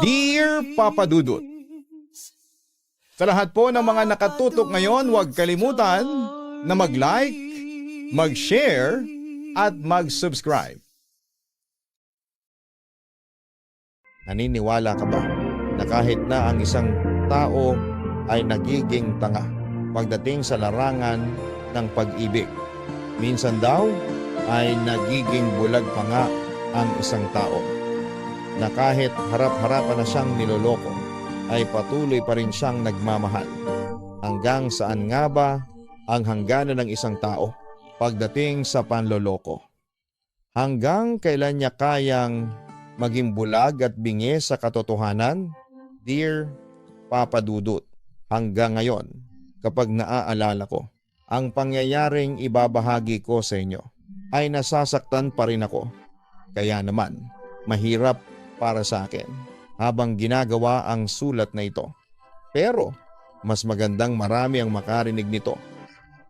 Dear Papa Dudut, sa lahat po ng mga nakatutok ngayon, huwag kalimutan na mag-like, mag-share, at mag-subscribe. Naniniwala ka ba na kahit na ang isang tao ay nagiging tanga pagdating sa larangan ng pag-ibig? Minsan daw ay nagiging bulag pa nga ang isang tao, na kahit harap-harapan na siyang niloloko ay patuloy pa rin siyang nagmamahal. Hanggang saan nga ba ang hangganan ng isang tao pagdating sa panloloko? Hanggang kailan niya kayang maging bulag at bingi sa katotohanan? Dear Papa Dudut, hanggang ngayon kapag naaalala ko ang pangyayaring ibabahagi ko sa inyo ay nasasaktan pa rin ako. Kaya naman mahirap para sa akin habang ginagawa ang sulat na ito. Pero mas magandang marami ang makarinig nito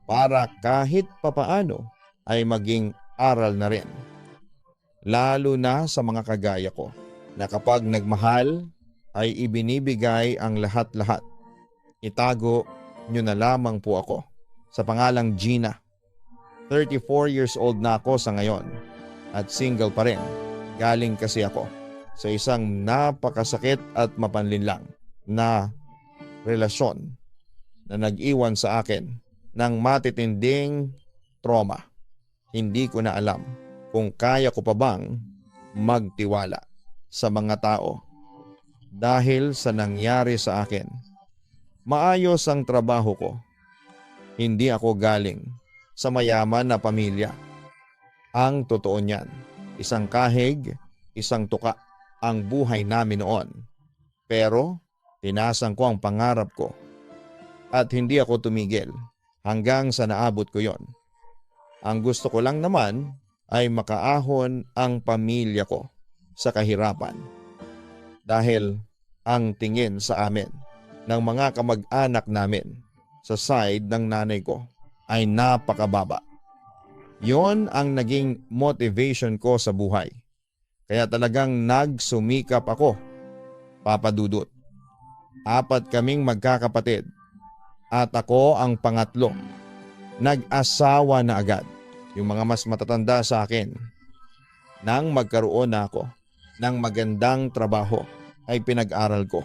para kahit papaano ay maging aral na rin. Lalo na sa mga kagaya ko na kapag nagmahal ay ibinibigay ang lahat-lahat. Itago nyo na lamang po ako sa pangalang Gina. 34 years old na ako sa ngayon at single pa rin. Galing kasi ako sa isang napakasakit at mapanlinlang na relasyon na nag-iwan sa akin ng matitinding trauma. Hindi ko na alam kung kaya ko pa bang magtiwala sa mga tao dahil sa nangyari sa akin. Maayos ang trabaho ko. Hindi ako galing sa mayaman na pamilya. Ang totoo niyan, isang kahig, isang tuka ang buhay namin noon. Pero tinasan ko ang pangarap ko at hindi ako tumigil hanggang sa naabot ko yon. Ang gusto ko lang naman ay makaahon ang pamilya ko sa kahirapan. Dahil ang tingin sa amin ng mga kamag-anak namin sa side ng nanay ko ay napakababa. Yon ang naging motivation ko sa buhay. Kaya talagang nagsumikap ako, Papa Dudut. 4 kaming magkakapatid at ako ang pangatlo. Nag-asawa na agad yung mga mas matatanda sa akin. Nang magkaroon na ako ng magandang trabaho ay pinag-aral ko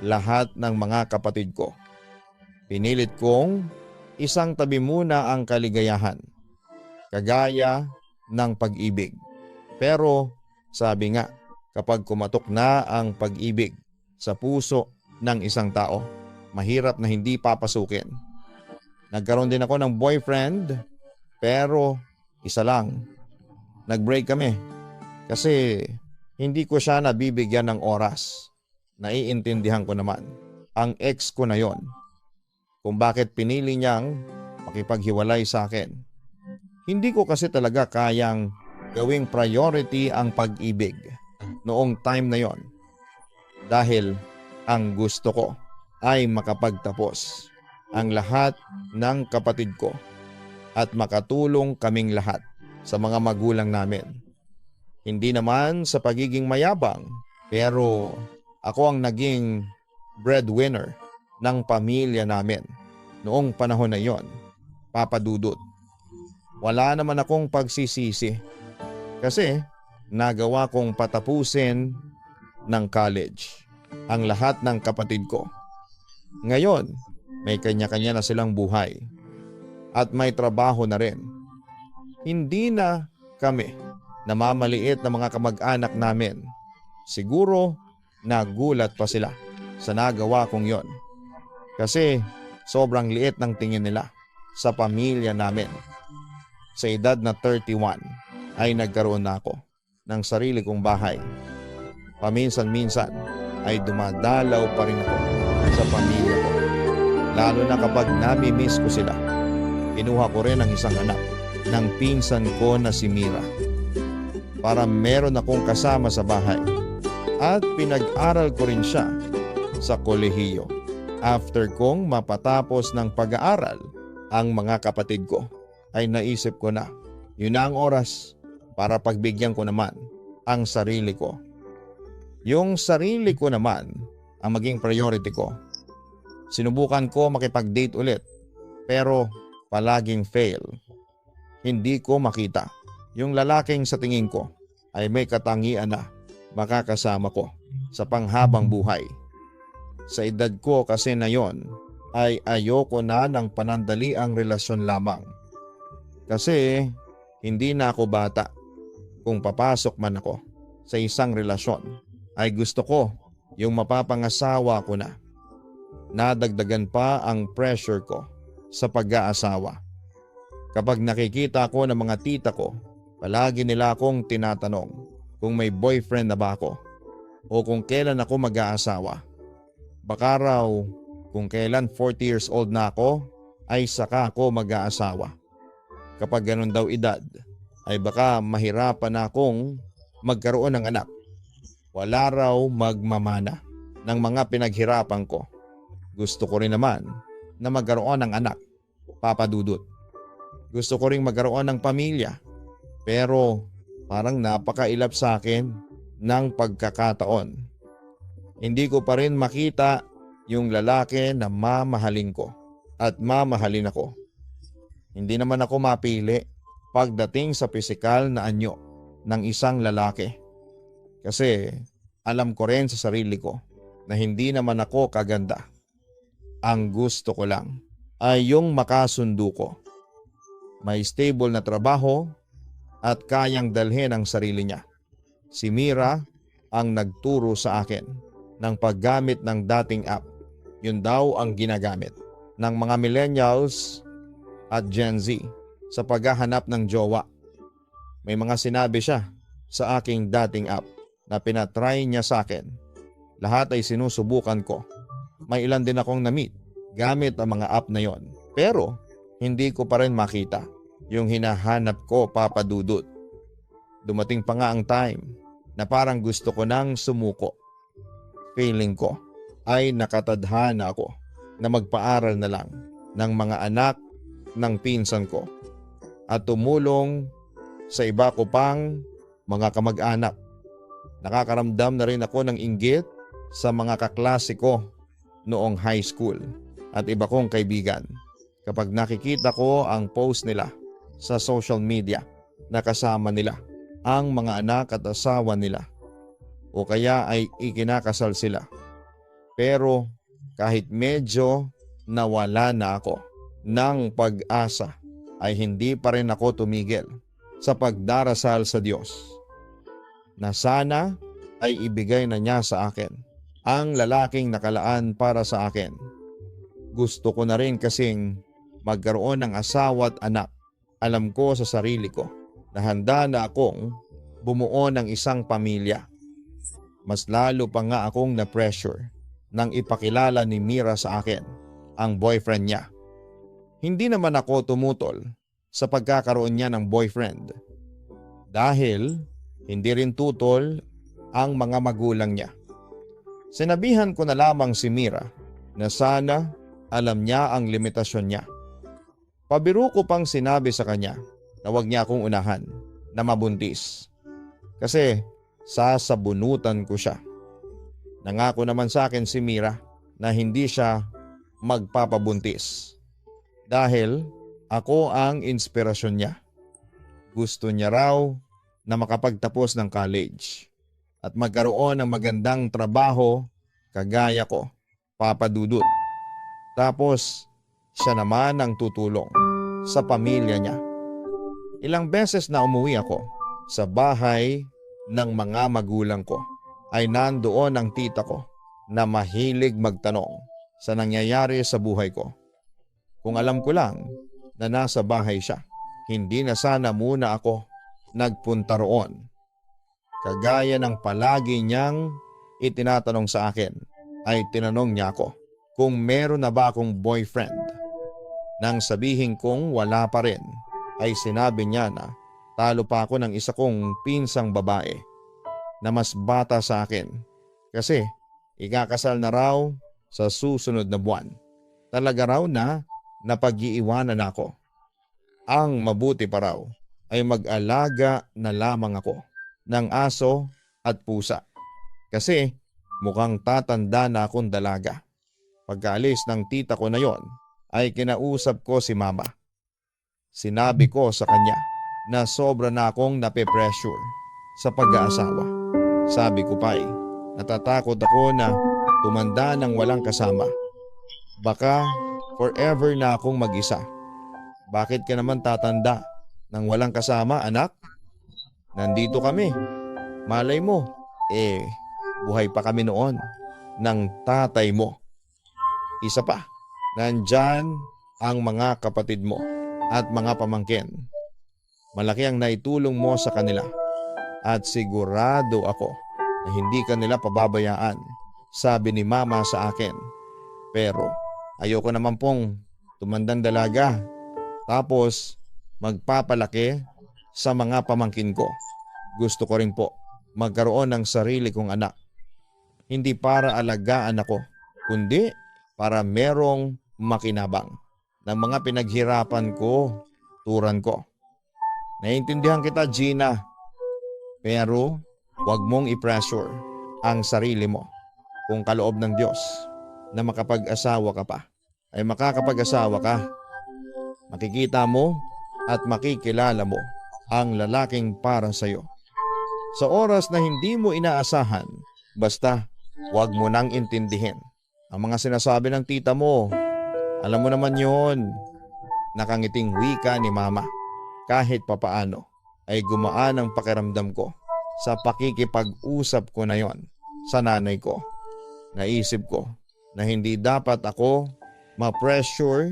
lahat ng mga kapatid ko. Pinilit kong isang tabi muna ang kaligayahan, kagaya ng pag-ibig. Pero sabi nga, kapag kumatok na ang pag-ibig sa puso ng isang tao, mahirap na hindi papasukin. Nagkaroon din ako ng boyfriend, pero isa lang. Nag-break kami kasi hindi ko siya nabibigyan ng oras. Naiintindihan ko naman ang ex ko na yon kung bakit pinili niyang makipaghiwalay sa akin. Hindi ko kasi talaga kayang gawing priority ang pag-ibig noong time na yon. Dahil ang gusto ko ay makapagtapos ang lahat ng kapatid ko at makatulong kaming lahat sa mga magulang namin. Hindi naman sa pagiging mayabang, pero ako ang naging breadwinner ng pamilya namin noong panahon na yon, Papa Dudut. Wala naman akong pagsisisi kasi nagawa kong patapusin ng college ang lahat ng kapatid ko. Ngayon, may kanya-kanya na silang buhay at may trabaho na rin. Hindi na kami namamaliit na mga kamag-anak namin. Siguro nagulat pa sila sa nagawa kong yon. Kasi sobrang liit ng tingin nila sa pamilya namin. Sa edad na 31 ay nagkaroon na ako ng sarili kong bahay. Paminsan-minsan ay dumadalaw pa rin ako sa pamilya ko. Lalo na kapag nami-miss ko sila. Kinuha ko rin ang isang anak ng pinsan ko na si Mira para meron akong kasama sa bahay. At pinag-aral ko rin siya sa kolehiyo. After kong mapatapos ng pag-aaral ang mga kapatid ko, ay naisip ko na yun na ang oras para pagbigyan ko naman ang sarili ko. Yung sarili ko naman ang maging priority ko. Sinubukan ko makipag-date ulit pero palaging fail. Hindi ko makita yung lalaking sa tingin ko ay may katangian na makakasama ko sa panghabang buhay. Sa edad ko kasi na yon ay ayoko na ng panandaliang relasyon lamang. Kasi hindi na ako bata. Kung papasok man ako sa isang relasyon ay gusto ko yung mapapangasawa ko na. Nadagdagan pa ang pressure ko sa pag-aasawa. Kapag nakikita ko ng mga tita ko, palagi nila akong tinatanong kung may boyfriend na ba ako o kung kailan ako mag-aasawa. Baka raw kung kailan 40 years old na ako ay saka ako mag-aasawa. Kapag ganun daw edad ay baka mahirapan na akong magkaroon ng anak. Wala raw magmamana ng mga pinaghirapan ko. Gusto ko rin naman na magkaroon ng anak, Papa Dudut. Gusto ko rin magkaroon ng pamilya. Pero parang napakailap sa akin ng pagkakataon. Hindi ko pa rin makita yung lalaki na mamahalin ko at mamahalin ako. Hindi naman ako mapili pagdating sa pisikal na anyo ng isang lalaki. Kasi alam ko rin sa sarili ko na hindi naman ako kaganda. Ang gusto ko lang ay yung makasundo ko. May stable na trabaho at kayang dalhin ang sarili niya. Si Mira ang nagturo sa akin ng paggamit ng dating app. Yun daw ang ginagamit ng mga millennials at Gen Z sa paghahanap ng jowa. May mga sinabi siya sa aking dating app na pinatry niya sa akin. Lahat ay sinusubukan ko. May ilan din akong na-meet gamit ang mga app na yon. Pero hindi ko pa rin makita yung hinahanap ko, Papa Dudut. Dumating pa nga ang time na parang gusto ko nang sumuko. Feeling ko ay nakatadhana ako na magpaaral na lang ng mga anak ng pinsan ko at tumulong sa iba ko pang mga kamag-anak. Nakakaramdam na rin ako ng inggit sa mga kaklase ko noong high school at iba kong kaibigan kapag nakikita ko ang post nila sa social media na kasama nila ang mga anak at asawa nila o kaya ay ikinakasal sila. Pero kahit medyo nawala na ako ng pag-asa ay hindi pa rin ako tumigil sa pagdarasal sa Diyos na sana ay ibigay na niya sa akin ang lalaking nakalaan para sa akin. Gusto ko na rin kasing magkaroon ng asawa at anak. Alam ko sa sarili ko na handa na akong bumuo ng isang pamilya. Mas lalo pa nga akong na-pressure nang ipakilala ni Mira sa akin ang boyfriend niya. Hindi naman ako tumutol sa pagkakaroon niya ng boyfriend dahil hindi rin tutol ang mga magulang niya. Sinabihan ko na lamang si Mira na sana alam niya ang limitasyon niya. Pabiro ko pang sinabi sa kanya na huwag niya akong unahan na mabuntis kasi sasabunutan ko siya. Nangako naman sa akin si Mira na hindi siya magpapabuntis dahil ako ang inspirasyon niya. Gusto niya raw na makapagtapos ng college at magkaroon ng magandang trabaho kagaya ko, Papa Dudut. Tapos siya naman ang tutulong sa pamilya niya. Ilang beses na umuwi ako sa bahay ng mga magulang ko ay nandoon ang tita ko na mahilig magtanong sa nangyayari sa buhay ko. Kung alam ko lang na nasa bahay siya, hindi na sana muna ako nagpunta roon. Kagaya ng palagi niyang itinatanong sa akin, ay tinanong niya ako kung meron na ba akong boyfriend. Nang sabihin kong wala pa rin, ay sinabi niya na talo pa ako ng isa kong pinsang babae na mas bata sa akin kasi ikakasal na raw sa susunod na buwan. Talaga raw na napag-iiwanan ako. Ang mabuti pa raw ay mag-alaga na lamang ako ng aso at pusa. Kasi mukhang tatanda na akong dalaga. Pagkaalis ng tita ko na yon ay kinausap ko si mama. Sinabi ko sa kanya na sobra na akong nape-pressure sa pag-aasawa. Sabi ko pa natatakot ako na tumanda ng walang kasama. Baka forever na akong mag-isa. Bakit ka naman tatanda ng walang kasama, anak? Nandito kami. Malay mo, buhay pa kami noon ng tatay mo. Isa pa, nandyan ang mga kapatid mo at mga pamangkin. Malaki ang naitulong mo sa kanila at sigurado ako na hindi kanila pababayaan, sabi ni mama sa akin. Pero ayoko naman pong tumandang dalaga tapos magpapalaki sa mga pamangkin ko. Gusto ko rin po magkaroon ng sarili kong anak. Hindi para alagaan ako, kundi para merong makinabang ng mga pinaghirapan ko, turan ko. Naiintindihan kita, Gina. Pero huwag mong i-pressure ang sarili mo. Kung kaloob ng Diyos na makapag-asawa ka pa, ay makakapag-asawa ka. Makikita mo at makikilala mo ang lalaking para sa'yo. Sa oras na hindi mo inaasahan, basta huwag mo nang intindihin ang mga sinasabi ng tita mo. Alam mo naman yon. Nakangiting wika ni mama. Kahit papaano ay gumaan ang pakiramdam ko sa pakikipag-usap ko na yon sa nanay ko. Naisip ko na hindi dapat ako ma-pressure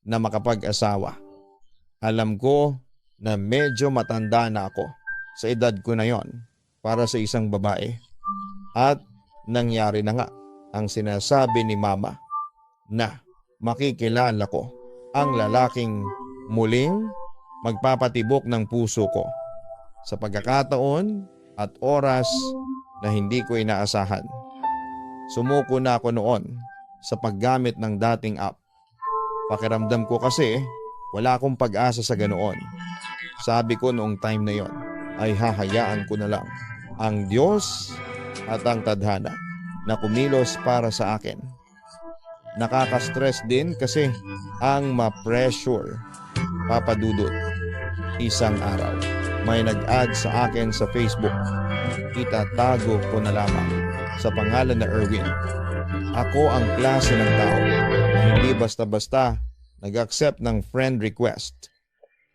na makapag-asawa. Alam ko na medyo matanda na ako sa edad ko na yon para sa isang babae. At nangyari na nga ang sinasabi ni mama na makikilala ko ang lalaking muling magpapatibok ng puso ko sa pagkakataon at oras na hindi ko inaasahan. Sumuko na ako noon sa paggamit ng dating app. Pakiramdam ko kasi wala akong pag-asa sa ganoon. Sabi ko noong time na yon ay hahayaan ko na lang ang Diyos at ang tadhana na kumilos para sa akin. Nakaka-stress din kasi ang ma-pressure. Papadudot. Isang araw, may nag-add sa akin sa Facebook. Itatago ko na lamang sa pangalan na Erwin. Ako ang klase ng tao na hindi basta-basta nag-accept ng friend request.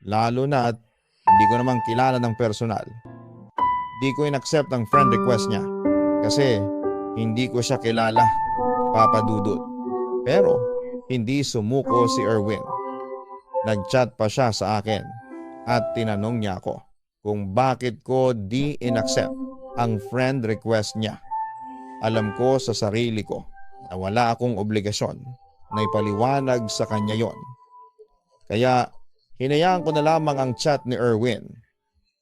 Lalo na at hindi ko namang kilala ng personal. Di ko in-accept ang friend request niya kasi hindi ko siya kilala, papadudot. Pero hindi sumuko si Erwin. Nag-chat pa siya sa akin at tinanong niya ako kung bakit ko di in-accept ang friend request niya. Alam ko sa sarili ko na wala akong obligasyon na ipaliwanag sa kanya yon. Kaya hinayaan ko na lamang ang chat ni Erwin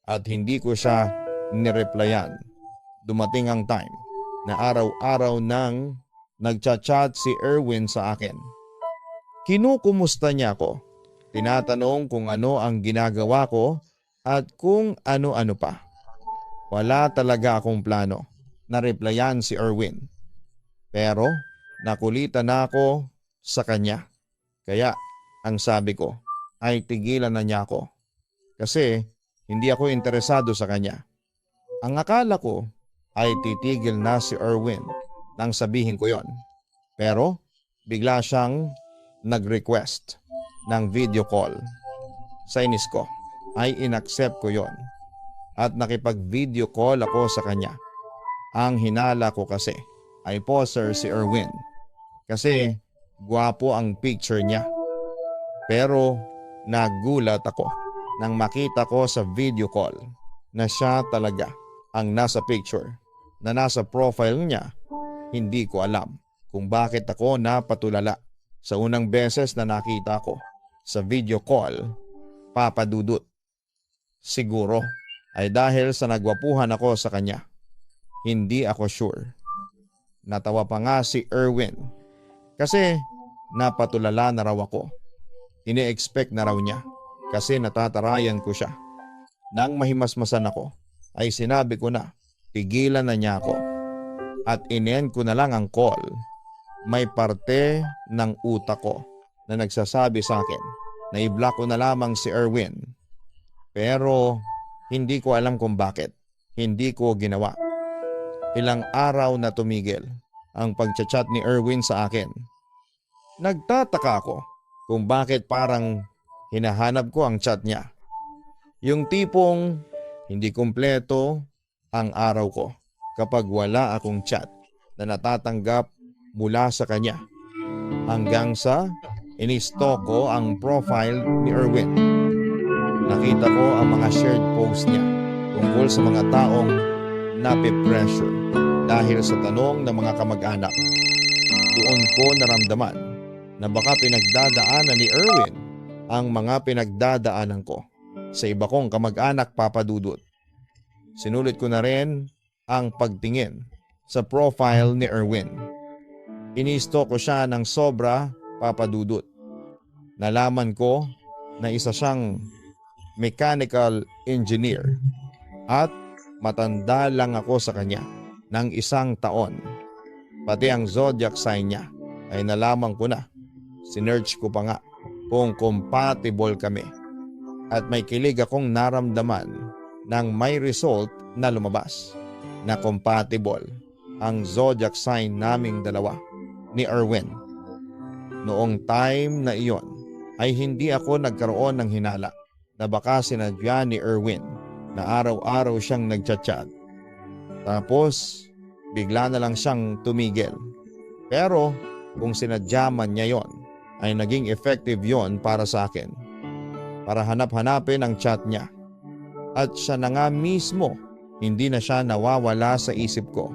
at hindi ko siya nireplyan. Dumating ang time na araw-araw nang nagchat-chat si Erwin sa akin. Kinukumusta niya ako. Tinatanong kung ano ang ginagawa ko at kung ano-ano pa. Wala talaga akong plano na replyan si Erwin. Pero nakulitan na ako sa kanya. Kaya ang sabi ko ay tigilan na niya ako. Kasi hindi ako interesado sa kanya. Ang akala ko ay titigil na si Erwin nang sabihin ko yon. Pero bigla siyang nag-request ng video call. Sa inis ko ay inaccept ko yon at nakipag-video call ako sa kanya. Ang hinala ko kasi ay poser si Erwin kasi gwapo ang picture niya. Pero nagulat ako nang makita ko sa video call na siya talaga ang nasa picture, na nasa profile niya. Hindi ko alam kung bakit ako napatulala sa unang beses na nakita ko sa video call, papadudot. Siguro ay dahil sa nagwapuhan ako sa kanya. Hindi ako sure. Natawa pa nga si Erwin kasi napatulala na raw ako. Ini-expect na raw niya kasi natatarayan ko siya. Nang mahimasmasan ako ay sinabi ko na tigilan na niya ako. at inend ko na lang ang call, may parte ng utak ko na nagsasabi sa akin na i-block ko na lamang si Erwin. Pero hindi ko alam kung bakit. Hindi ko ginawa. Ilang araw na tumigil ang pagchat-chat ni Erwin sa akin. Nagtataka ako kung bakit parang hinahanap ko ang chat niya. Yung tipong hindi kumpleto ang araw ko kapag wala akong chat na natatanggap mula sa kanya. Hanggang sa in-stalk ko ang profile ni Erwin. Nakita ko ang mga shared posts niya tungkol sa mga taong nape-pressure dahil sa tanong ng mga kamag-anak. Doon ko naramdaman na baka pinagdadaanan ni Erwin ang mga pinagdadaanan ko sa iba kong kamag-anak, Papa Dudut. Sinulit ko na rin ang pagtingin sa profile ni Erwin. Ini-stalk ko siya ng sobra, Papa Dudut. Nalaman ko na isa siyang mechanical engineer at matanda lang ako sa kanya ng 1 taon. Pati ang zodiac sign niya ay nalaman ko na. Sinearch ko pa nga kung compatible kami at may kilig akong naramdaman nang may result na lumabas na compatible ang zodiac sign naming dalawa ni Erwin. Noong time na iyon ay hindi ako nagkaroon ng hinala na baka sinadya ni Erwin na araw-araw siyang nagchat-chat. Tapos bigla na lang siyang tumigil. Pero kung sinadya man niya yon, ay naging effective yon para sa akin. Para hanap-hanapin ang chat niya. At siya na nga mismo, hindi na siya nawawala sa isip ko.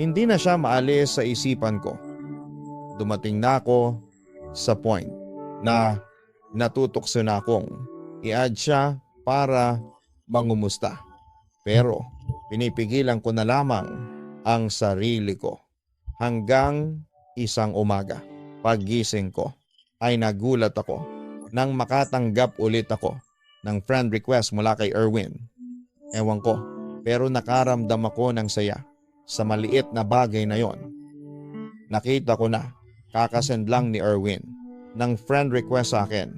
Hindi na siya maalis sa isipan ko. Dumating na ako sa point na natutokso na akong i-add siya para mangumusta. Pero pinipigilan ko na lamang ang sarili ko. Hanggang isang umaga, paggising ko ay nagulat ako nang makatanggap ulit ako ng friend request mula kay Erwin. Ewan ko, pero nakaramdam ako ng saya sa maliit na bagay na yon. Nakita ko na kakasend lang ni Erwin ng friend request sa akin.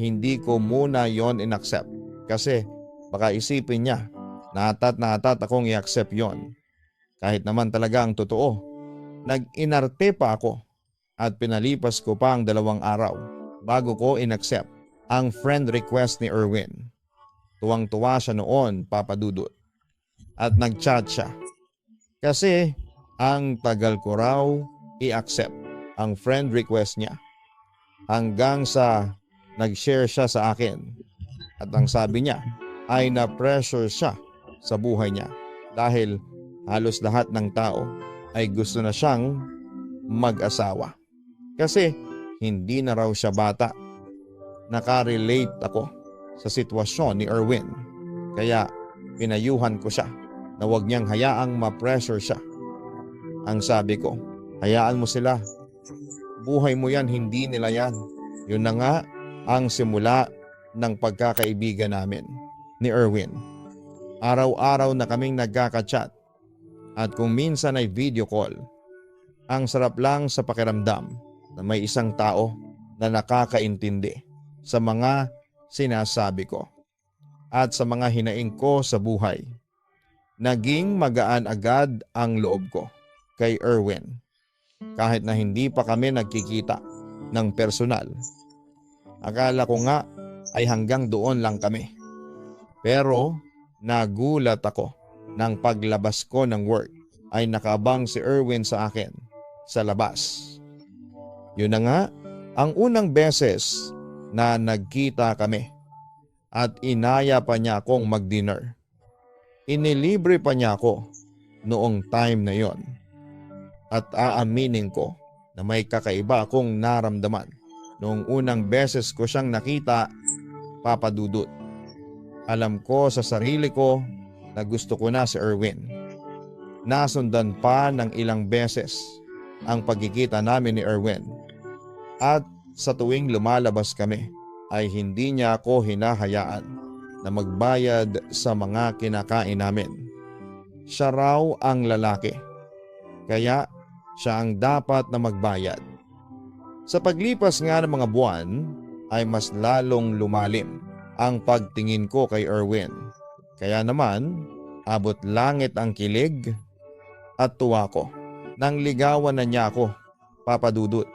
Hindi ko muna yon in-accept kasi baka isipin niya na atat akong i-accept yon. Kahit naman talaga ang totoo. Nag-inarte pa ako at pinalipas ko pa ang 2 araw bago ko in-accept ang friend request ni Erwin. Tuwang-tuwa siya noon, Papa Dudut. At nag-chat siya. Kasi ang tagal ko raw i-accept ang friend request niya. Hanggang sa nag-share siya sa akin. At ang sabi niya ay na-pressure siya sa buhay niya dahil halos lahat ng tao ay gusto na siyang mag-asawa. Kasi hindi na raw siya bata. Nakarelate ako sa sitwasyon ni Erwin. Kaya pinayuhan ko siya na huwag niyang hayaang ma-pressure siya. Ang sabi ko, hayaan mo sila. Buhay mo yan, hindi nila yan. Yun na nga ang simula ng pagkakaibigan namin ni Erwin. Araw-araw na kaming nagkaka-chat at kung minsan ay video call. Ang sarap lang sa pakiramdam na may isang tao na nakakaintindi sa mga sinasabi ko at sa mga hinaing ko sa buhay. Naging magaan agad ang loob ko kay Erwin kahit na hindi pa kami nagkikita ng personal. Akala ko nga ay hanggang doon lang kami. Pero nagulat ako nang paglabas ko ng work ay nakaabang si Erwin sa akin sa labas. Yun na nga ang unang beses na nagkita kami at inaya pa niya akong mag-dinner. Inilibre pa niya ako noong time na yon. At aaminin ko na may kakaiba akong naramdaman noong unang beses ko siyang nakita, Papa Dudut. Alam ko sa sarili ko na gusto ko na si Erwin. Nasundan pa ng ilang beses ang pagkikita namin ni Erwin. At sa tuwing lumalabas kami ay hindi niya ako hinahayaan na magbayad sa mga kinakain namin. Siya raw ang lalaki Kaya siya ang dapat na magbayad. Sa paglipas nga ng mga buwan ay mas lalong lumalim ang pagtingin ko kay Erwin. Kaya naman abot langit ang kilig at tuwa ko nang ligawan na niya ako, Papa Dudut.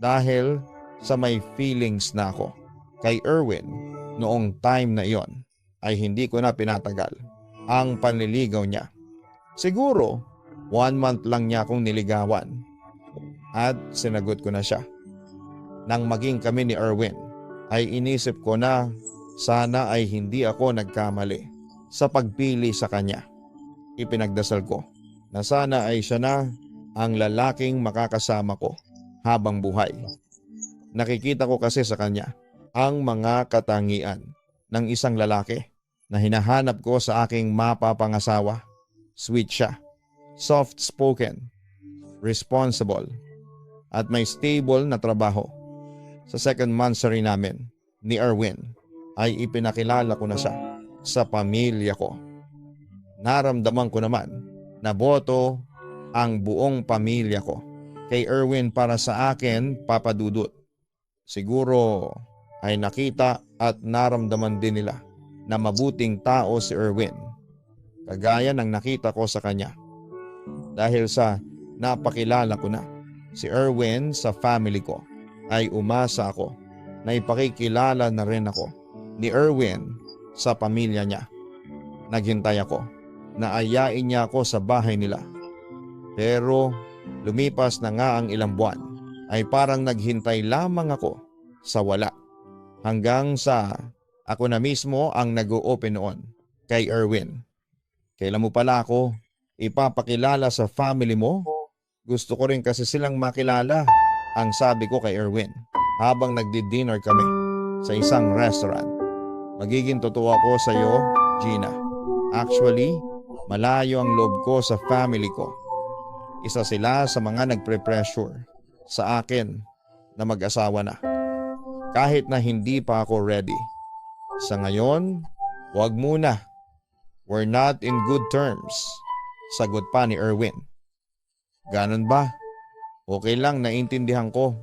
Dahil sa may feelings na ako kay Erwin noong time na iyon ay hindi ko na pinatagal ang panliligaw niya. Siguro 1 month lang niya akong niligawan at sinagot ko na siya. Nang maging kami ni Erwin ay inisip ko na sana ay hindi ako nagkamali sa pagpili sa kanya. Ipinagdasal ko na sana ay siya na ang lalaking makakasama ko habang buhay. Nakikita ko kasi sa kanya ang mga katangian ng isang lalaki na hinahanap ko sa aking mapapangasawa. Sweet siya, soft-spoken, responsible, at may stable na trabaho. Sa second monthsary namin ni Erwin ay ipinakilala ko na siya sa pamilya ko. Naramdaman ko naman na boto ang buong pamilya ko kay Erwin para sa akin, Papa Dudut. Siguro ay nakita at naramdaman din nila na mabuting tao si Erwin, kagaya ng nakita ko sa kanya. Dahil sa napakilala ko na si Erwin sa family ko ay umasa ako na ipakikilala na rin ako ni Erwin sa pamilya niya. Naghintay ako na ayain niya ako sa bahay nila. Pero lumipas na nga ang ilang buwan ay parang naghintay lamang ako sa wala. Hanggang sa ako na mismo ang nag-o-open noon kay Erwin. Kailan mo pala ako ipapakilala sa family mo? Gusto ko rin kasi silang makilala, ang sabi ko kay Erwin habang nagdi-dinner kami sa isang restaurant. Magiging totoo ako sa iyo, Gina. Actually, malayo ang loob ko sa family ko. Isa sila sa mga nagpre-pressure sa akin na mag-asawa na. Kahit na hindi pa ako ready. Sa ngayon, wag muna. We're not in good terms. Sagot pa ni Erwin. Ganon ba? Okay lang, naintindihan ko.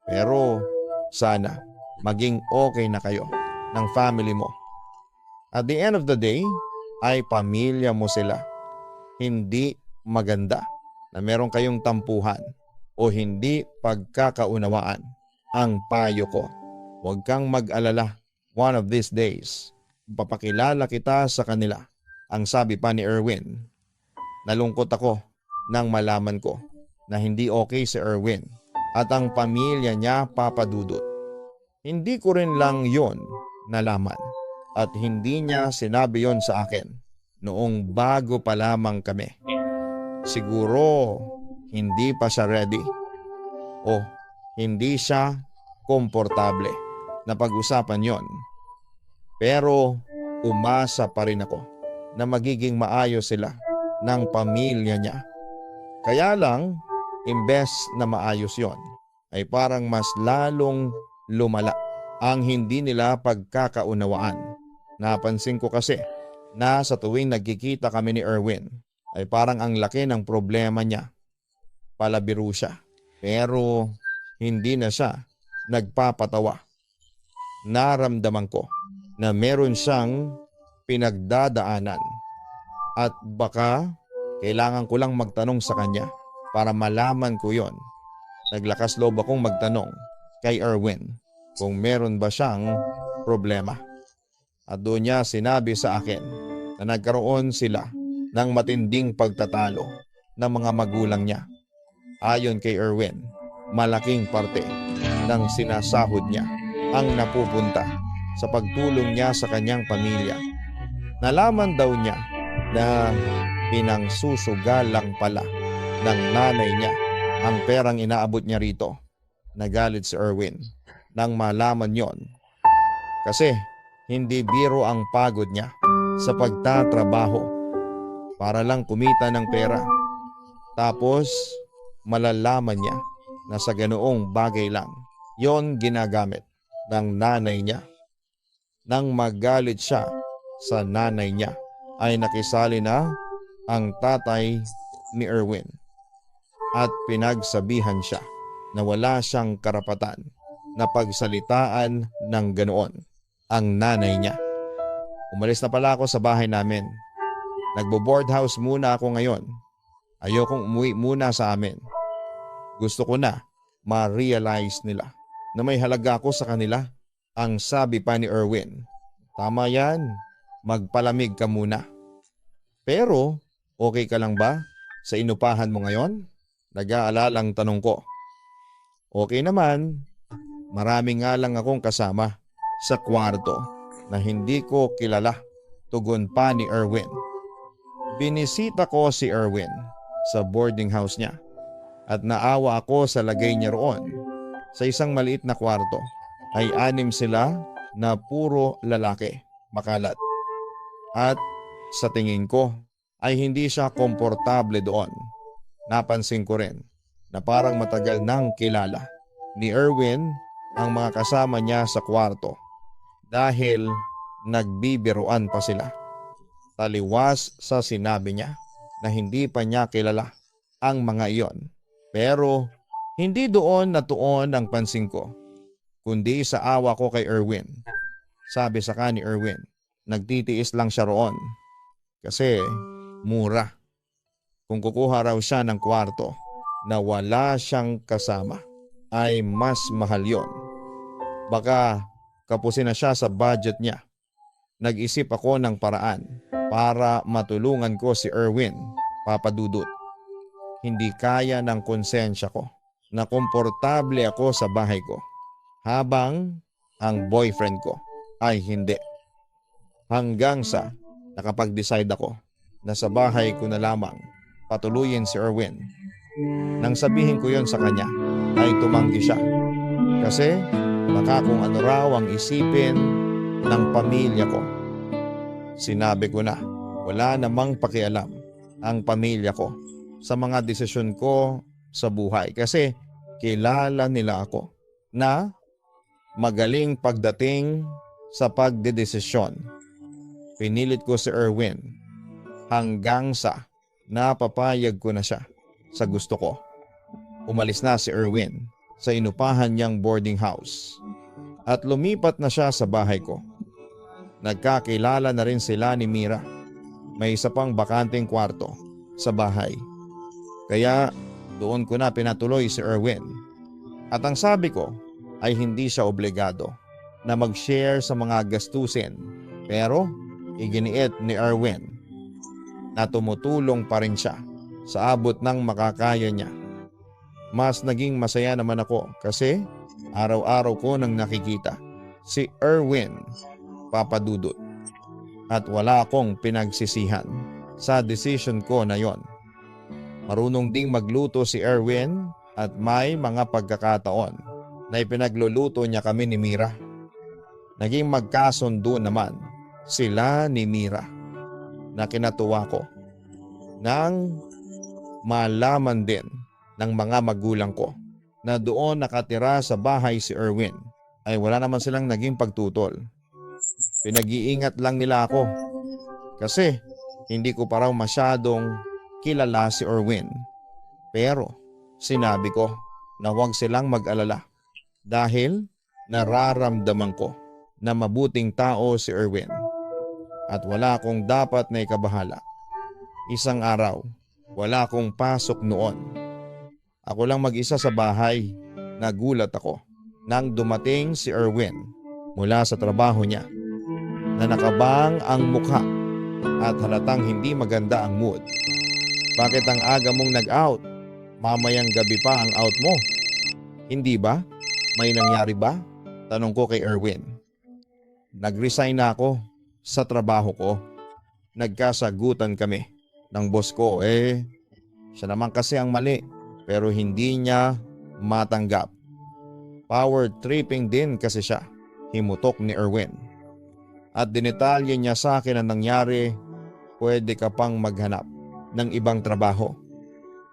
Pero sana maging okay na kayo ng family mo. At the end of the day, ay pamilya mo sila. Hindi maganda na meron kayong tampuhan o hindi pagkakaunawaan. Ang payo ko, huwag kang mag-alala. One of these days, papakilala kita sa kanila. Ang sabi pa ni Erwin. Nalungkot ako nang malaman ko na hindi okay si Erwin at ang pamilya niya, Papa Dudut. Hindi ko rin lang yon nalaman at hindi niya sinabi yon sa akin noong bago pa lamang kami. Siguro hindi pa siya ready o hindi siya komportable na pag-usapan yon. Pero umasa pa rin ako na magiging maayos sila ng pamilya niya. Kaya lang, imbes na maayos yon, ay parang mas lalong lumala ang hindi nila pagkakaunawaan. Napansin ko kasi na sa tuwing nagkikita kami ni Erwin ay parang ang laki ng problema niya. Palabiro siya pero hindi na siya nagpapatawa. Naramdaman ko na meron siyang pinagdadaanan at baka kailangan ko lang magtanong sa kanya para malaman ko yon. Naglakas loob akong magtanong kay Erwin kung meron ba siyang problema. At doon niya sinabi sa akin na nagkaroon sila ng matinding pagtatalo ng mga magulang niya. Ayon kay Erwin, malaking parte ng sinasahod niya ang napupunta sa pagtulong niya sa kanyang pamilya. Nalaman daw niya na pinangsusugalang pala ng nanay niya ang perang inaabot niya rito. Nagalit si Erwin nang malaman yon. Kasi hindi biro ang pagod niya sa pagtatrabaho para lang kumita ng pera. Tapos malalaman niya na sa ganoong bagay lang yon ginagamit ng nanay niya. Nang magalit siya sa nanay niya ay nakisali na ang tatay ni Erwin at pinagsabihan siya na wala siyang karapatan na pagsalitaan ng ganoon ang nanay niya. Umalis na pala ako sa bahay namin. Nagbo-board house muna ako ngayon. Ayokong umuwi muna sa amin. Gusto ko na ma-realize nila na may halaga ako sa kanila. Ang sabi pa ni Erwin. Tama yan, magpalamig ka muna. Pero okay ka lang ba sa inupahan mo ngayon? Nag-aalalang tanong ko. Okay naman, marami nga lang akong kasama sa kwarto na hindi ko kilala, tugon pa ni Erwin. Binisita ko si Erwin sa boarding house niya at naawa ako sa lagay niya roon. Sa isang maliit na kwarto ay 6 sila na puro lalaki, makalat. At sa tingin ko ay hindi siya komportable doon. Napansin ko rin na parang matagal nang kilala ni Erwin ang mga kasama niya sa kwarto dahil nagbibiruan pa sila. Taliwas sa sinabi niya na hindi pa niya kilala ang mga iyon. Pero hindi doon natuon ang pansin ko, kundi sa awa ko kay Erwin. Sabi sa ni Erwin, nagtitiis lang siya roon kasi mura. Kung kukuha raw siya ng kwarto na wala siyang kasama ay mas mahal yon. Baka kapusin na siya sa budget niya. Nag-isip ako ng paraan para matulungan ko si Erwin, Papa Dudut. Hindi kaya ng konsensya ko na komportable ako sa bahay ko habang ang boyfriend ko ay hindi. Hanggang sa nakapag-decide ako na sa bahay ko na lamang patuluyin si Erwin. Nang sabihin ko yon sa kanya ay tumanggi siya. Kasi baka kung ano raw ang isipin ng pamilya ko. Sinabi ko na wala namang pakialam ang pamilya ko sa mga desisyon ko sa buhay kasi kilala nila ako na magaling pagdating sa pagdedesisyon. Pinilit ko si Erwin hanggang sa napapayag ko na siya sa gusto ko. Umalis na si Erwin sa inupahan niyang boarding house at lumipat na siya sa bahay ko. Nagkakilala na rin sila ni Mira. May isa pang bakanteng kwarto sa bahay. Kaya doon ko na pinatuloy si Erwin. At ang sabi ko ay hindi siya obligado na mag-share sa mga gastusin. Pero iginiit ni Erwin na tumutulong pa rin siya sa abot ng makakaya niya. Mas naging masaya naman ako kasi araw-araw ko nang nakikita si Erwin, Papa Dudut. At wala akong pinagsisihan sa decision ko na yon. Marunong ding magluto si Erwin at may mga pagkakataon na ipinagluluto niya kami ni Mira. Naging magkasundo naman sila ni Mira na kinatuwa ko nang malaman din ng mga magulang ko na doon nakatira sa bahay si Erwin ay wala naman silang naging pagtutol. Pinag-iingat lang nila ako kasi hindi ko pa raw masyadong kilala si Erwin. Pero sinabi ko na huwag silang mag-alala dahil nararamdaman ko na mabuting tao si Erwin at wala akong dapat na ikabahala. Isang araw, wala akong pasok noon. Ako lang mag-isa sa bahay. Nagulat ako nang dumating si Erwin mula sa trabaho niya na nakabang ang mukha at halatang hindi maganda ang mood. Bakit ang aga mong nag-out? Mamayang gabi pa ang out mo. Hindi ba? May nangyari ba? Tanong ko kay Erwin. Nag-resign na ako sa trabaho ko. Nagkasagutan kami ng boss ko. Siya naman kasi ang mali pero hindi niya matanggap. Power tripping din kasi siya, himutok ni Erwin. At dinetalye niya sa akin ang nangyari, pwede ka pang maghanap ng ibang trabaho.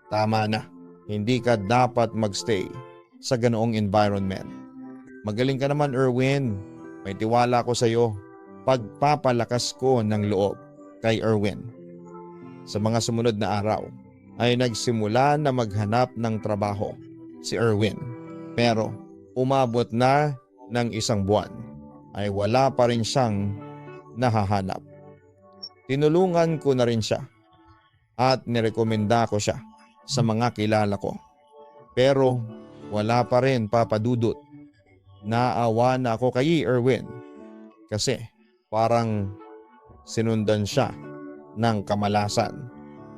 Tama na, hindi ka dapat magstay sa ganoong environment. Magaling ka naman Erwin, may tiwala ko sa iyo. Pagpapalakas ko ng loob kay Erwin. Sa mga sumunod na araw ay nagsimula na maghanap ng trabaho si Erwin. Pero umabot na ng 1 buwan ay wala pa rin siyang nahahanap. Tinulungan ko na rin siya at nirekomenda ko siya sa mga kilala ko. Pero wala pa rin, Papa Dudut. Naawa na ako kay Erwin kasi parang sinundan siya ng kamalasan.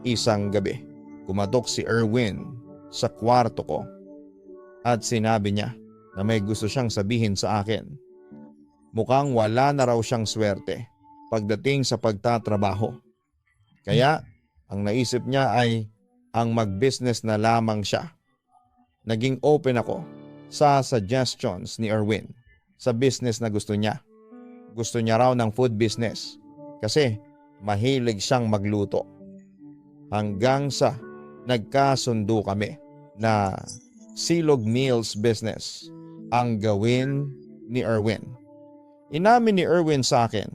Isang gabi, kumatok si Erwin sa kwarto ko at sinabi niya na may gusto siyang sabihin sa akin. Mukhang wala na raw siyang swerte pagdating sa pagtatrabaho. Kaya ang naisip niya ay ang mag-business na lamang siya. Naging open ako sa suggestions ni Erwin sa business na gusto niya. Gusto niya raw ng food business kasi mahilig siyang magluto. Hanggang sa nagkasundo kami na Silog Meals business ang gawin ni Erwin. Inamin ni Erwin sa akin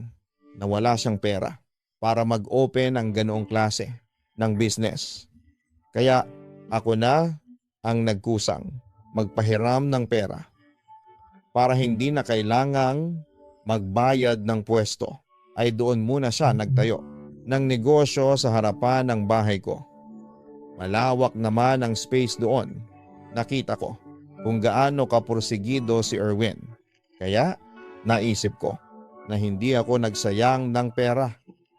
na wala siyang pera para mag-open ng ganoong klase ng business. Kaya ako na ang nagkusang magpahiram ng pera para hindi na kailangang magbayad ng pwesto ay doon muna siya nagtayo ng negosyo sa harapan ng bahay ko. Malawak naman ang space doon. Nakita ko kung gaano kapursigido si Erwin. Kaya naisip ko na hindi ako nagsayang ng pera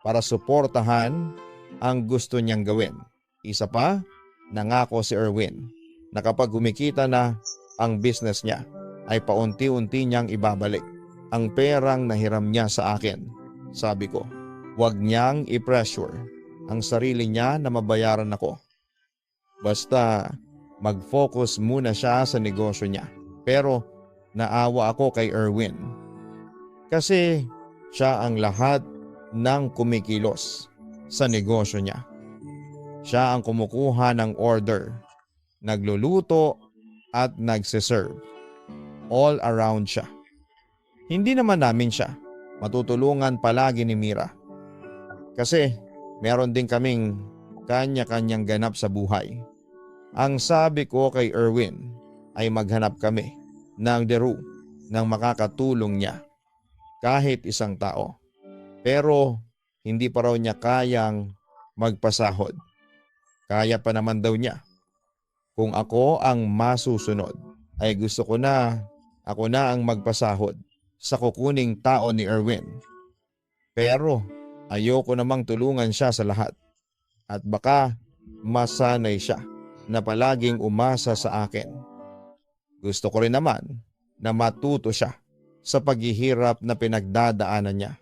para suportahan ang gusto niyang gawin. Isa pa, nangako si Erwin na kapag kumikita na ang business niya ay paunti-unti niyang ibabalik ang perang nahiram niya sa akin. Sabi ko, huwag niyang i-pressure ang sarili niya na mabayaran ako. Basta mag-focus muna siya sa negosyo niya. Pero naawa ako kay Erwin kasi siya ang lahat ng kumikilos sa negosyo niya. Siya ang kumukuha ng order, nagluluto at nagsiserve. All around siya. Hindi naman namin siya matutulungan palagi ni Mira. Kasi meron din kaming kanya-kanyang ganap sa buhay. Ang sabi ko kay Erwin ay maghanap kami ng deru ng makakatulong niya. Kahit isang tao. Pero hindi pa raw niya kayang magpasahod. Kaya pa naman daw niya. Kung ako ang masusunod ay gusto ko na ako na ang magpasahod sa kukuning tao ni Erwin. Pero ayoko namang tulungan siya sa lahat at baka masanay siya na palaging umasa sa akin. Gusto ko rin naman na matuto siya sa paghihirap na pinagdadaanan niya.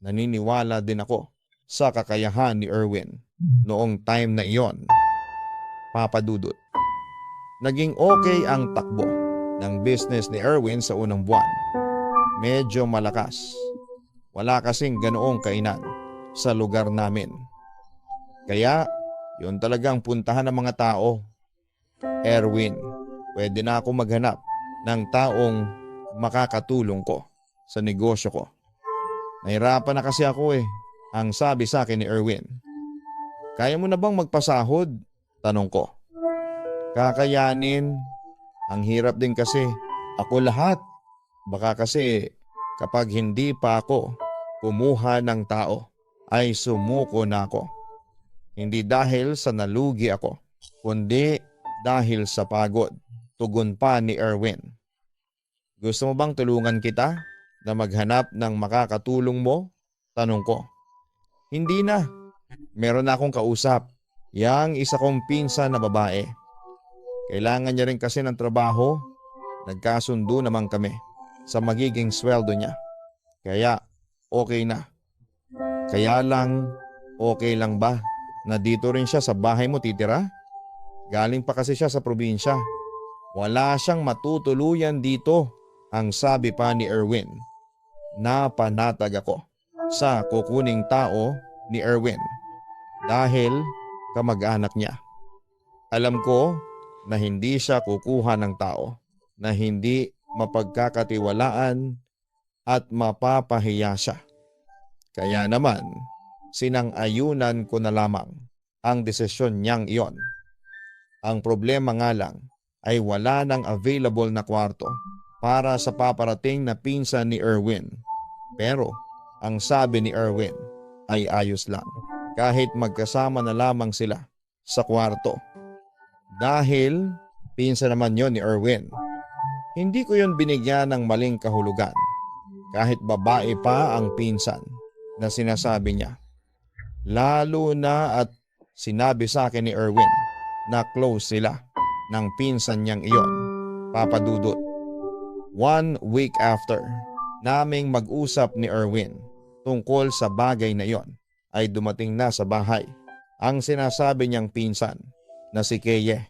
Naniniwala din ako sa kakayahan ni Erwin noong time na iyon. Papa Dudut. Naging okay ang takbo ng business ni Erwin sa unang buwan. Medyo malakas. Wala kasing ganoong kainan sa lugar namin. Kaya yun talagang puntahan ng mga tao. Erwin, pwede na ako maghanap ng taong makakatulong ko sa negosyo ko. Nahirapan na kasi ako eh. Ang sabi sa akin ni Erwin. Kaya mo na bang magpasahod? Tanong ko. Kakayanin. Ang hirap din kasi. Ako lahat. Baka kasi kapag hindi pa ako kumuha ng tao ay sumuko na ako. Hindi dahil sa nalugi ako, kundi dahil sa pagod. Tugon pa ni Erwin. Gusto mo bang tulungan kita na maghanap ng makakatulong mo? Tanong ko. Hindi na. Meron na akong kausap. Yang isa kong pinsan na babae. Kailangan niya rin kasi ng trabaho. Nagkasundo naman kami sa magiging sweldo niya. Kaya okay na. Kaya lang okay lang ba na dito rin siya sa bahay mo titira? Galing pa kasi siya sa probinsya. Wala siyang matutuluyan dito, ang sabi pa ni Erwin. Napanatag ako sa kukuning tao ni Erwin dahil kamag-anak niya. Alam ko na hindi siya kukuha ng tao na hindi mapagkakatiwalaan at mapapahiya siya. Kaya naman, sinang-ayunan ko na lamang ang desisyon niyang iyon. Ang problema nga lang ay wala nang available na kwarto para sa paparating na pinsan ni Erwin. Pero ang sabi ni Erwin ay ayos lang kahit magkasama na lamang sila sa kwarto. Dahil pinsan naman yon ni Erwin, hindi ko yon binigyan ng maling kahulugan kahit babae pa ang pinsan na sinasabi niya. Lalo na at sinabi sa akin ni Erwin na close sila ng pinsan niyang iyon, Papa Dudut. 1 week after naming mag-usap ni Erwin tungkol sa bagay na iyon ay dumating na sa bahay ang sinasabi niyang pinsan na si Keye.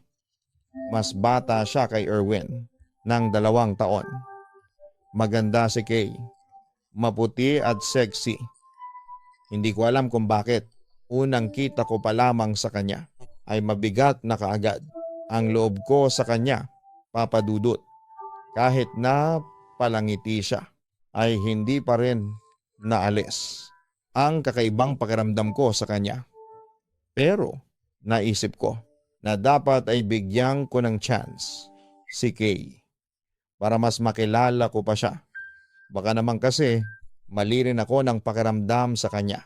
Mas bata siya kay Erwin ng 2 taon. Maganda si Kay, maputi at sexy. Hindi ko alam kung bakit unang kita ko pa lamang sa kanya ay mabigat na kaagad ang loob ko sa kanya, Papa Dudut. Kahit na palangiti siya ay hindi pa rin naalis ang kakaibang pakiramdam ko sa kanya. Pero naisip ko na dapat ay bigyan ko ng chance si Kay para mas makilala ko pa siya. Baka naman kasi mali rin ako ng pakiramdam sa kanya.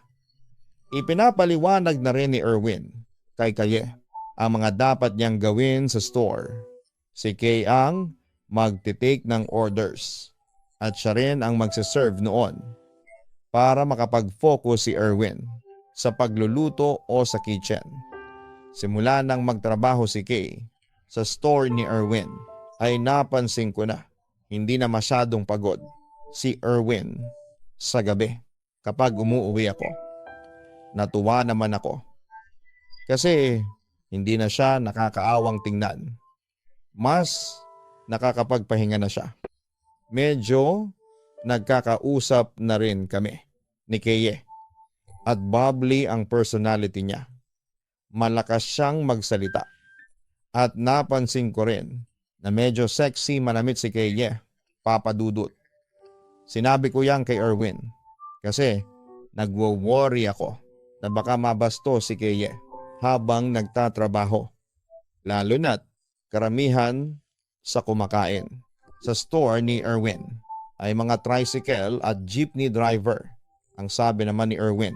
Ipinapaliwanag na rin ni Erwin kay Kaye ang mga dapat niyang gawin sa store. Si Kay ang magtitake ng orders at siya rin ang magsiserve noon para makapag-focus si Erwin sa pagluluto o sa kitchen. Simula nang magtrabaho si Kay sa store ni Erwin ay napansin ko na hindi na masyadong pagod si Erwin sa gabi kapag umuuwi ako. Natuwa naman ako kasi hindi na siya nakakaawang tingnan. Mas nakakapagpahinga na siya. Medyo nagkakausap na rin kami ni Keye at bubbly ang personality niya. Malakas siyang magsalita at napansin ko rin na medyo sexy manamit si Keye, Papa Dudut. Sinabi ko yan kay Erwin kasi nagwo-worry ako na baka mabasto si Keye habang nagtatrabaho. Lalo na't karamihan sa kumakain sa store ni Erwin ay mga tricycle at jeepney driver. Ang sabi naman ni Erwin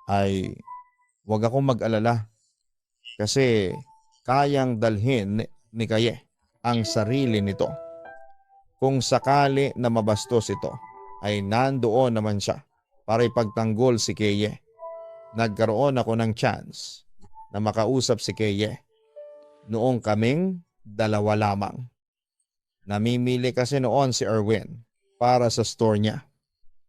ay huwag akong mag-alala kasi kayang dalhin ni Kaye ang sarili nito. Kung sakali na mabastos ito ay nandoon naman siya para ipagtanggol si Keye. Nagkaroon ako ng chance na makausap si Keye noong kaming 2 lamang. Namimili kasi noon si Erwin para sa store niya.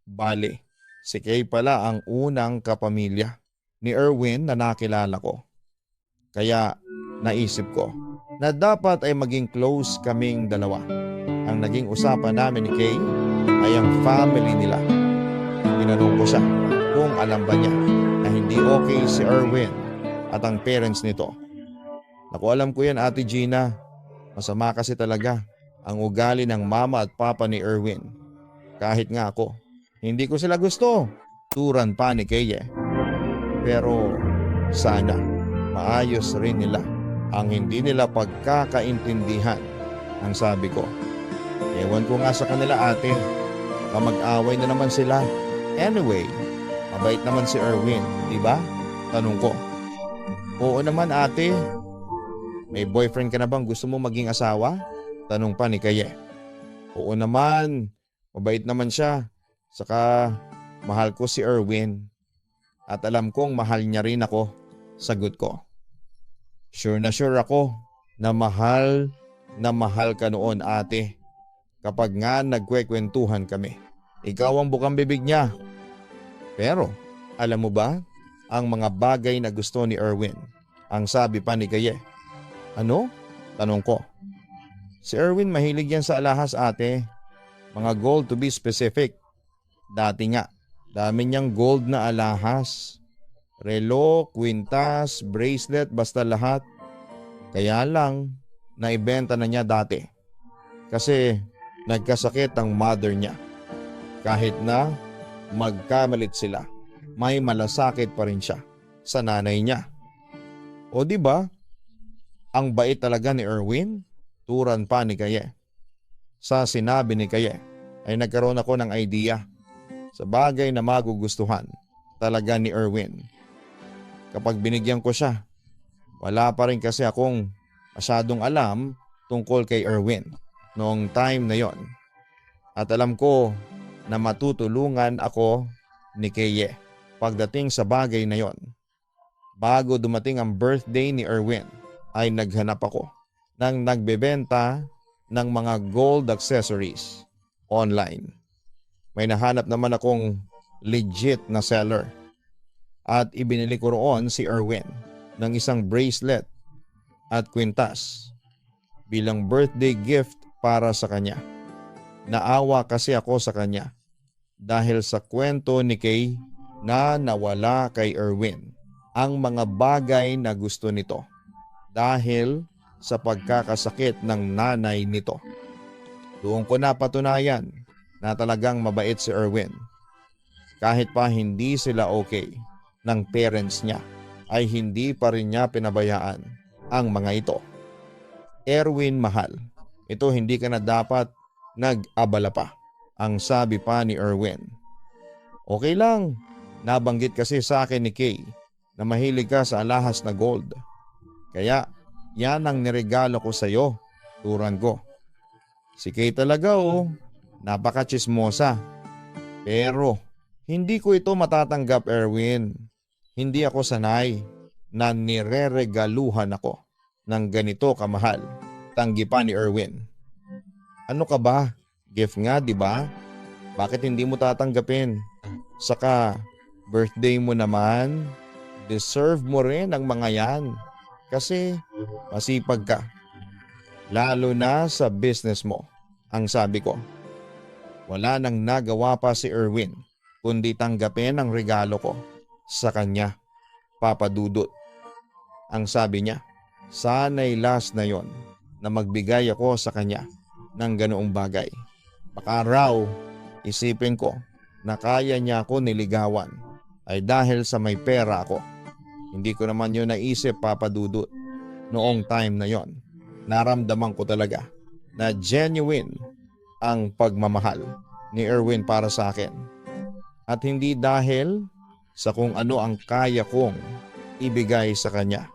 Bali, si Kay pala ang unang kapamilya ni Erwin na nakilala ko. Kaya naisip ko na dapat ay maging close kaming 2. Ang naging usapan namin ni Kay ay ang family nila. Tinanong ko siya kung alam ba niya na hindi okay si Erwin at ang parents nito. Naku, alam ko yan, Ate Gina. Masama kasi talaga ang ugali ng mama at papa ni Erwin. Kahit nga ako, hindi ko sila gusto. Turan pa ni Keye. Pero sana maayos rin nila ang hindi nila pagkakaintindihan. Ang sabi ko, ewan ko nga sa kanila, ate. Baka mag-away na naman sila. Anyway, mabait naman si Erwin, di ba? Tanong ko. Oo naman, ate. May boyfriend ka na bang gusto mo maging asawa? Tanong pa ni Kaye. Oo naman, mabait naman siya. Saka mahal ko si Erwin. At alam kong mahal niya rin ako. Sagot ko. Sure na sure ako na mahal ka noon, ate. Kapag nga nagkwekwentuhan kami, ikaw ang bukang bibig niya. Pero alam mo ba ang mga bagay na gusto ni Erwin? Ang sabi pa ni Kaye. Ano? Tanong ko. Si Erwin mahilig yan sa alahas, ate. Mga gold to be specific. Dati nga, dami niyang gold na alahas. Relo, kwintas, bracelet, basta lahat. Kaya lang, naibenta na niya dati. Kasi nagkasakit ang mother niya. Kahit na magkamalit sila, may malasakit pa rin siya sa nanay niya. O di ba? Ang bait talaga ni Erwin, turan pa ni Kaye. Sa sinabi ni Kaye ay nagkaroon ako ng idea sa bagay na magugustuhan talaga ni Erwin. Kapag binigyan ko siya, wala pa rin kasi akong masyadong alam tungkol kay Erwin noong time na yon. At alam ko na matutulungan ako ni Kaye pagdating sa bagay na yon. Bago dumating ang birthday ni Erwin ay naghanap ako ng nagbebenta ng mga gold accessories online. May nahanap naman akong legit na seller at ibinili ko roon si Erwin ng isang bracelet at kwintas bilang birthday gift para sa kanya. Naawa kasi ako sa kanya dahil sa kwento ni Kay na nawala kay Erwin ang mga bagay na gusto nito dahil sa pagkakasakit ng nanay nito. Doon ko napatunayan na talagang mabait si Erwin. Kahit pa hindi sila okay ng parents niya ay hindi pa rin niya pinabayaan ang mga ito. Erwin mahal, ito hindi ka na dapat nag-abala pa, ang sabi pa ni Erwin. Okay lang, nabanggit kasi sa akin ni Kay na mahilig ka sa alahas na gold. Kaya yan ang niregalo ko sa iyo, turan ko. Si Kay talaga napaka-chismosa. Pero hindi ko ito matatanggap, Erwin. Hindi ako sanay na nireregaluhan ako ng ganito kamahal. Tanggi pa ni Erwin. Ano ka ba? Gift nga, di ba? Bakit hindi mo tatanggapin? Saka birthday mo naman, deserve mo rin ang mga yan. Kasi masipag ka. Lalo na sa business mo, ang sabi ko. Wala nang nagawa pa si Erwin kundi tanggapin ang regalo ko sa kanya, Papa Dudut. Ang sabi niya, sana'y last na yon na magbigay ako sa kanya ng ganoong bagay. Baka raw isipin ko na kaya niya ako niligawan ay dahil sa may pera ako. Hindi ko naman yun naisip, Papa Dudut. Noong time na yon, naramdaman ko talaga na genuine ang pagmamahal ni Erwin para sa akin. At hindi dahil sa kung ano ang kaya kong ibigay sa kanya.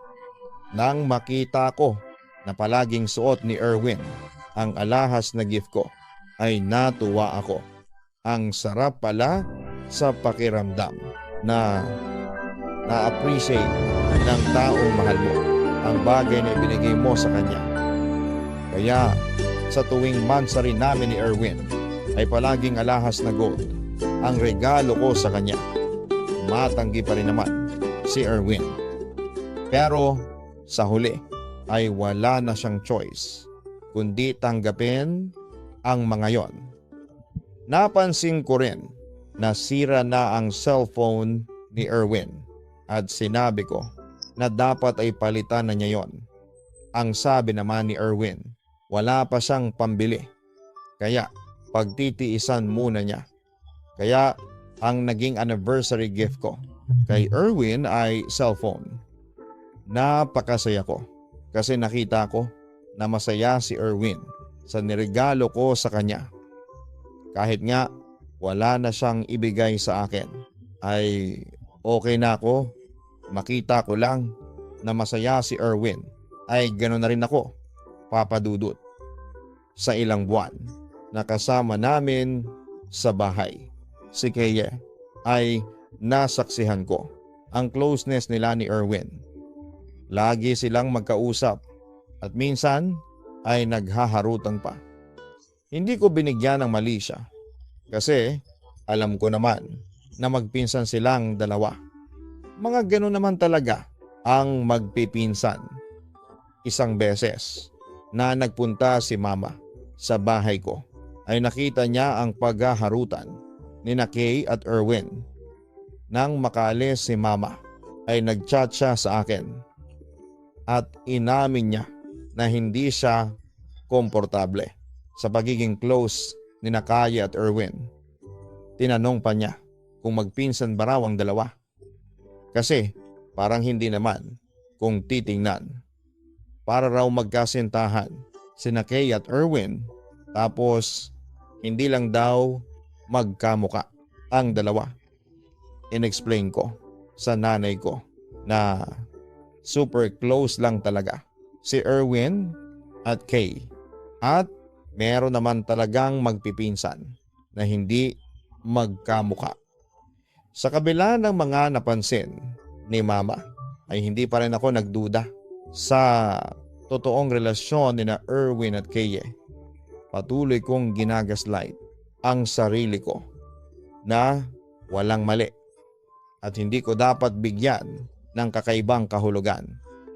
Nang makita ko na palaging suot ni Erwin ang alahas na gift ko, ay natuwa ako. Ang sarap pala sa pakiramdam na na-appreciate ng taong mahal mo ang bagay na ibinigay mo sa kanya. Kaya sa tuwing mansari namin ni Erwin ay palaging alahas na gold ang regalo ko sa kanya. Matanggi pa rin naman si Erwin. Pero sa huli ay wala na siyang choice kundi tanggapin ang mga yon. Napansin ko rin na sira na ang cellphone ni Erwin at sinabi ko na dapat ay palitan na niya yon. Ang sabi naman ni Erwin, wala pa siyang pambili. Kaya pagtitiisan muna niya. Kaya ang naging anniversary gift ko kay Erwin ay cellphone. Napakasaya ko kasi nakita ko na masaya si Erwin sa niregalo ko sa kanya. Kahit nga wala na siyang ibigay sa akin ay okay na ako. Makita ko lang na masaya si Erwin ay gano'n na rin ako, Papa Dudut. Sa ilang buwan na kasama namin sa bahay, si Kaye ay nasaksihan ko ang closeness nila ni Erwin. Lagi silang magkausap at minsan ay naghaharutan pa. Hindi ko binigyan ng mali siya kasi alam ko naman na magpinsan silang dalawa. Mga gano'n naman talaga ang magpipinsan. Isang beses na nagpunta si Mama sa bahay ko ay nakita niya ang paghaharutan ni Kay at Erwin. Nang makaalis si Mama ay nagchat siya sa akin at inamin niya na hindi siya komportable sa pagiging close ni Kay at Erwin. Tinanong pa niya kung magpinsan ba raw ang dalawa. Kasi parang hindi naman kung titingnan. Para raw magkasintahan sina Kay at Erwin, tapos hindi lang daw magkamuka ang dalawa. Inexplain ko sa nanay ko na super close lang talaga si Erwin at Kay, at meron naman talagang magpipinsan na hindi magkamuka. Sa kabila ng mga napansin ni Mama ay hindi pa rin ako nagduda sa totoong relasyon ni na Erwin at Kay. Patuloy kong ginagaslight ang sarili ko na walang mali at hindi ko dapat bigyan ng kakaibang kahulugan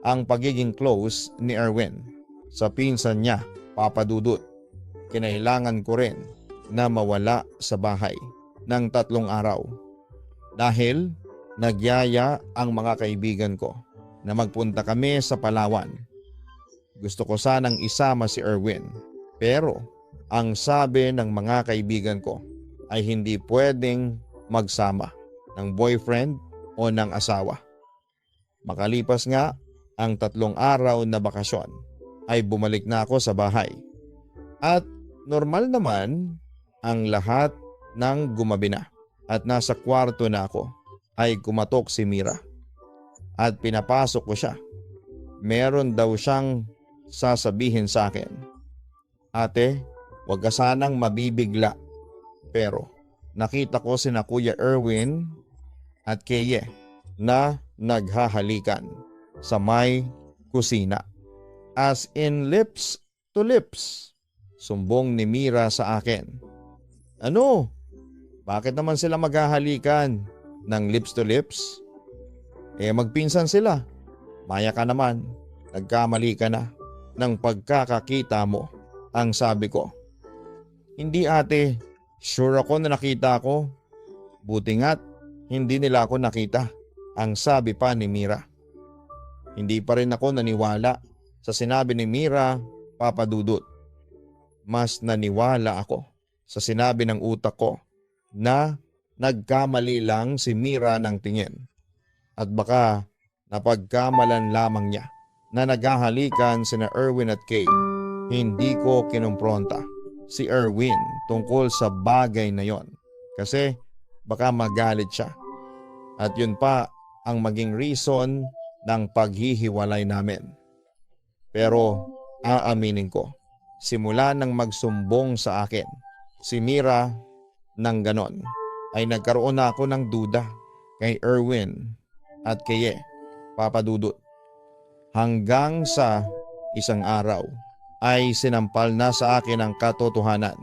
ang pagiging close ni Erwin sa pinsan niya, Papa Dudut. Kinailangan ko rin na mawala sa bahay ng 3 araw dahil nagyaya ang mga kaibigan ko na magpunta kami sa Palawan. Gusto ko sanang isama si Erwin, pero ang sabi ng mga kaibigan ko ay hindi pwedeng magsama ng boyfriend o ng asawa. Makalipas nga ang 3 araw na bakasyon ay bumalik na ako sa bahay. At normal naman ang lahat ng gumabi na at nasa kwarto na ako ay kumatok si Mira at pinapasok ko siya. Meron daw siyang sasabihin sa akin. Ate, wag ka sanang mabibigla. Pero nakita ko sina Kuya Erwin at Keye na naghahalikan sa may kusina. As in lips to lips. Sumbong ni Mira sa akin. Ano? Bakit naman sila maghahalikan ng lips to lips? Magpinsan sila. Maya ka naman. Nagkamali ka na ng pagkakakita mo, ang sabi ko. Hindi ate, sure ako na nakita ko. Buti nga't hindi nila ako nakita, ang sabi pa ni Mira. Hindi pa rin ako naniwala sa sinabi ni Mira, Papa Dudut. Mas naniwala ako sa sinabi ng utak ko na nagkamali lang si Mira ng tingin at baka napagkamalan lamang niya na naghahalikan sina Erwin at Kay. Hindi ko kinumpronta si Erwin tungkol sa bagay na yon kasi baka magalit siya. At yun pa ang maging reason ng paghihiwalay namin. Pero aaminin ko, simula nang magsumbong sa akin si Mira ng ganon ay nagkaroon na ako ng duda kay Erwin at kay Papa Dudut. Hanggang sa isang araw ay sinampal na sa akin ang katotohanan.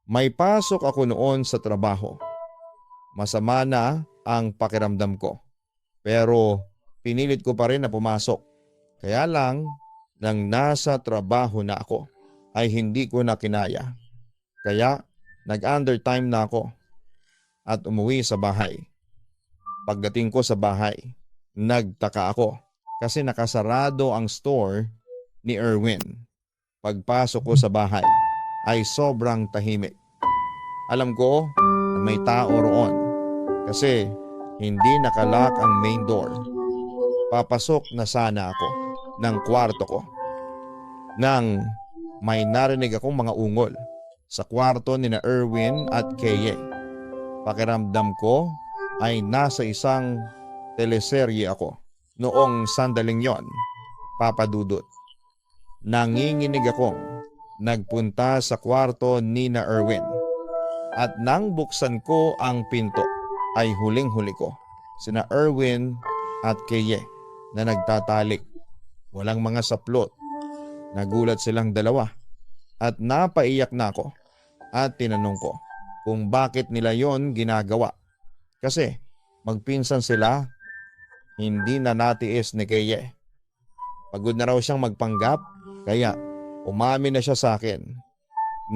May pasok ako noon sa trabaho. Masama na ang pakiramdam ko. Pero pinilit ko pa rin na pumasok. Kaya lang nang nasa trabaho na ako ay hindi ko na kinaya. Kaya nag-undertime na ako at umuwi sa bahay. Pagdating ko sa bahay, nagtaka ako kasi nakasarado ang store ni Erwin. Pagpasok ko sa bahay ay sobrang tahimik. Alam ko na may tao roon kasi hindi nakalock ang main door. Papasok na sana ako ng kwarto ko nang may narinig akong mga ungol sa kwarto ni na Erwin at Keye. Pakiramdam ko ay nasa isang teleserye ako noong sandaling yon, Papa Dudut. Nanginginig akong nagpunta sa kwarto ni na Erwin at nang buksan ko ang pinto ay huling-huli ko sina Erwin at Keye na nagtatalik. Walang mga saplot. Nagulat silang dalawa at napaiyak na ako at tinanong ko kung bakit nila yon ginagawa. Kasi magpinsan sila, hindi na natiis ni Keye. Pagod na raw siyang magpanggap kaya umamin na siya sa akin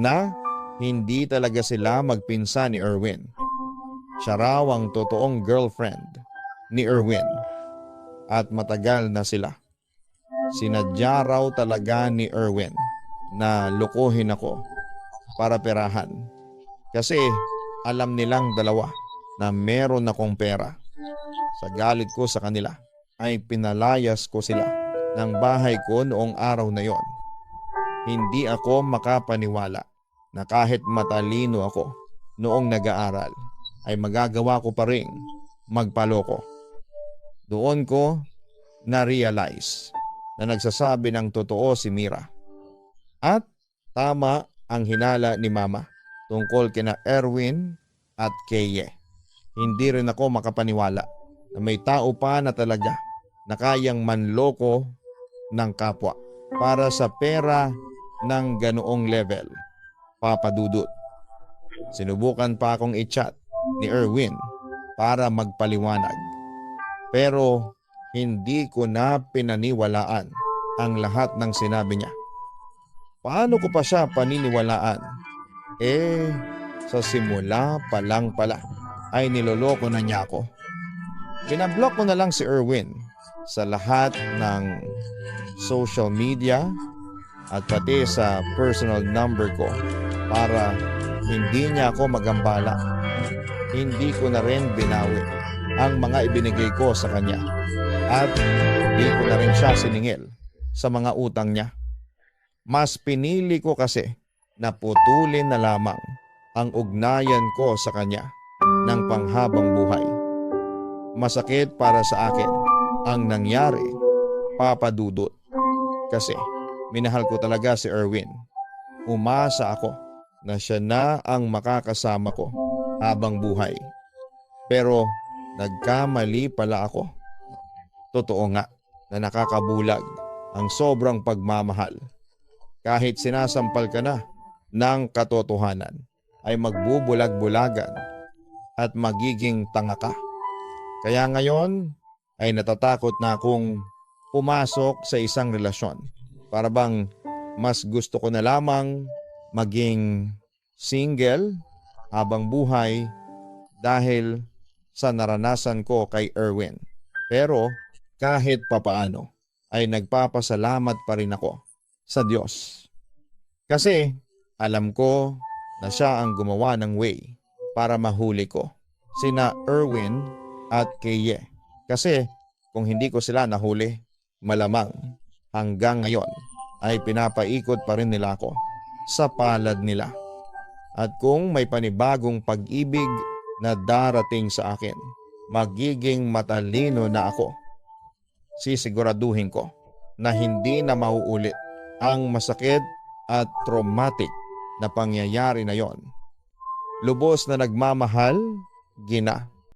na hindi talaga sila magpinsan ni Erwin. Siya raw ang totoong girlfriend ni Erwin at matagal na sila. Sinadya raw talaga ni Erwin na lukuhin ako para perahan kasi alam nilang dalawa na meron akong pera. Sa galit ko sa kanila ay pinalayas ko sila ng bahay ko noong araw na yon. Hindi ako makapaniwala na kahit matalino ako noong nag-aaral ay magagawa ko pa ring magpaloko. Doon ko na-realize na nagsasabi ng totoo si Mira. At tama ang hinala ni Mama tungkol kina Erwin at Keye. Hindi rin ako makapaniwala na may tao pa na talaga na kayang manloko ng kapwa para sa pera ng ganoong level. Papa Dudut. Sinubukan pa akong i-chat ni Erwin para magpaliwanag. Pero hindi ko na pinaniwalaan ang lahat ng sinabi niya. Paano ko pa siya paniniwalaan? Sa simula pa lang pala ay niloloko na niya ako. Binablock ko na lang si Erwin sa lahat ng social media at pati sa personal number ko para hindi niya ako magambala. Hindi ko na rin binawi ang mga ibinigay ko sa kanya at hindi ko na rin siya siningil sa mga utang niya. Mas pinili ko kasi na putulin na lamang ang ugnayan ko sa kanya ng panghabang buhay. Masakit para sa akin ang nangyari, Papa Dudut, kasi minahal ko talaga si Erwin. Umasa ako na siya na ang makakasama ko habang buhay. Pero nagkamali pala ako. Totoo nga na nakakabulag ang sobrang pagmamahal. Kahit sinasampal ka na ng katotohanan ay magbubulag-bulagan at magiging tanga ka. Kaya ngayon ay natatakot na akong pumasok sa isang relasyon. Para bang mas gusto ko na lamang maging single habang buhay dahil sa naranasan ko kay Erwin. Pero kahit papaano ay nagpapasalamat pa rin ako sa Diyos. Kasi alam ko na siya ang gumawa ng way para mahuli ko sina Erwin at Keye. Kasi kung hindi ko sila nahuli, malamang hanggang ngayon ay pinapaikot pa rin nila ako sa palad nila. At kung may panibagong pag-ibig na darating sa akin, magiging matalino na ako. Sisiguraduhin ko na hindi na mauulit ang masakit at traumatic na pangyayari na yon. Lubos na nagmamahal, Gina.